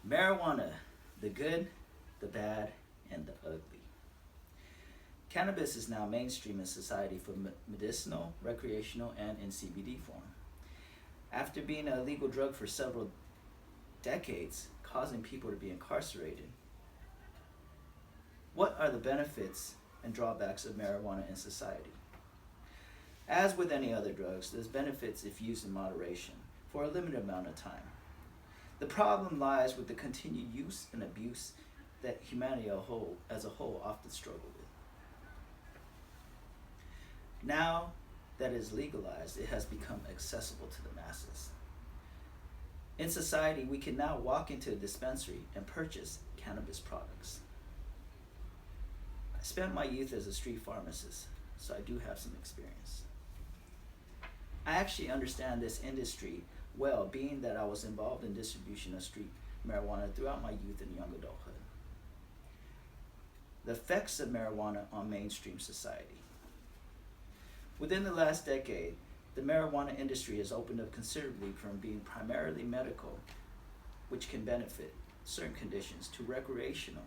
Marijuana, the good, the bad, and the ugly. Cannabis is now mainstream in society for medicinal, recreational, and in CBD form. After being a legal drug for several decades, causing people to be incarcerated, what are the benefits and drawbacks of marijuana in society? As with any other drugs, there's benefits if used in moderation for a limited amount of time. The problem lies with the continued use and abuse that humanity as a whole often struggle with. Now that it is legalized, it has become accessible to the masses. In society, we can now walk into a dispensary and purchase cannabis products. I spent my youth as a street pharmacist, so I do have some experience. I actually understand this industry well, being that I was involved in distribution of street marijuana throughout my youth and young adulthood. The effects of marijuana on mainstream society. Within the last decade, the marijuana industry has opened up considerably from being primarily medical, which can benefit certain conditions, to recreational,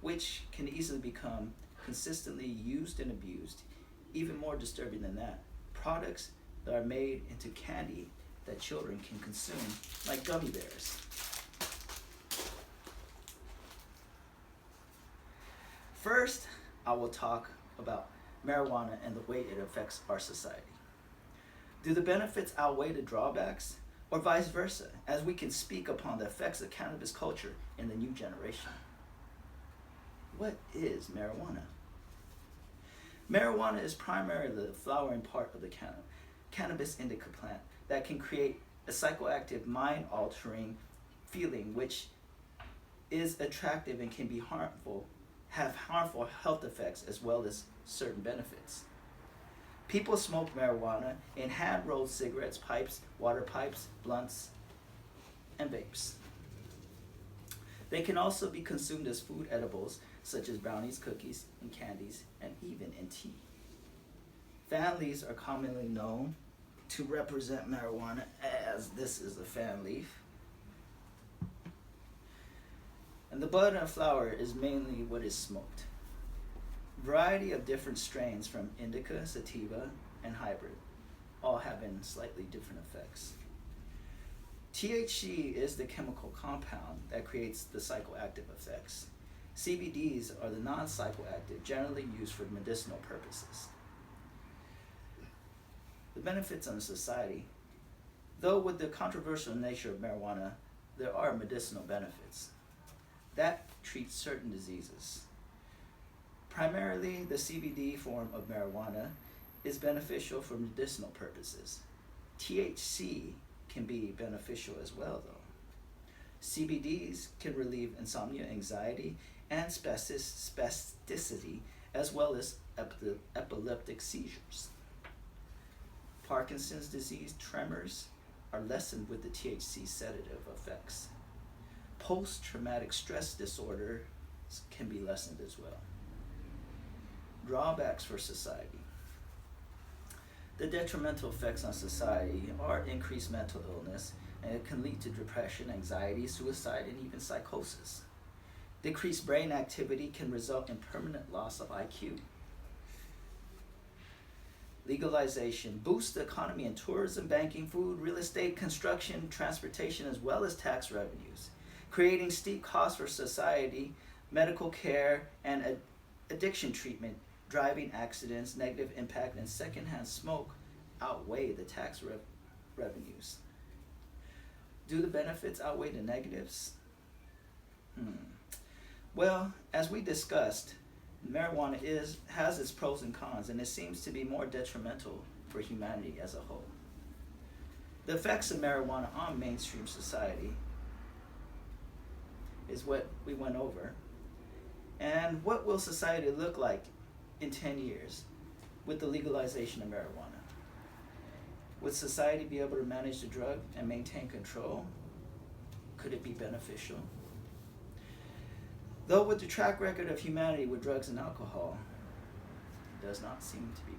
which can easily become consistently used and abused. Even more disturbing than that, products that are made into candy that children can consume, like gummy bears. First, I will talk about marijuana and the way it affects our society. Do the benefits outweigh the drawbacks, or vice versa, as we can speak upon the effects of cannabis culture in the new generation? What is marijuana? Marijuana is primarily the flowering part of the cannabis indica plant that can create a psychoactive, mind-altering feeling which is attractive and can be have harmful health effects as well as certain benefits. People smoke marijuana in hand-rolled cigarettes, pipes, water pipes, blunts, and vapes. They can also be consumed as food edibles such as brownies, cookies, and candies, and even in tea. Fan leaves are commonly known to represent marijuana, as this is a fan leaf. And the bud and flower is mainly what is smoked. Variety of different strains from indica, sativa, and hybrid, all having slightly different effects. THC is the chemical compound that creates the psychoactive effects. CBDs are the non-psychoactive, generally used for medicinal purposes. The benefits on society. Though with the controversial nature of marijuana, there are medicinal benefits that treat certain diseases. Primarily, the CBD form of marijuana is beneficial for medicinal purposes. THC can be beneficial as well, though. CBDs can relieve insomnia, anxiety, and spasticity, as well as epileptic seizures. Parkinson's disease tremors are lessened with the THC sedative effects. Post-traumatic stress disorder can be lessened as well. Drawbacks for society. The detrimental effects on society are increased mental illness, and it can lead to depression, anxiety, suicide, and even psychosis. Decreased brain activity can result in permanent loss of IQ. Legalization boosts the economy in tourism, banking, food, real estate, construction, transportation, as well as tax revenues, creating steep costs for society, medical care, and addiction treatment, driving accidents, negative impact, and secondhand smoke outweigh the tax revenues. Do the benefits outweigh the negatives? Well, as we discussed, marijuana has its pros and cons, and it seems to be more detrimental for humanity as a whole. The effects of marijuana on mainstream society is what we went over. And what will society look like in 10 years with the legalization of marijuana? Would society be able to manage the drug and maintain control? Could it be beneficial? Though with the track record of humanity with drugs and alcohol, it does not seem to be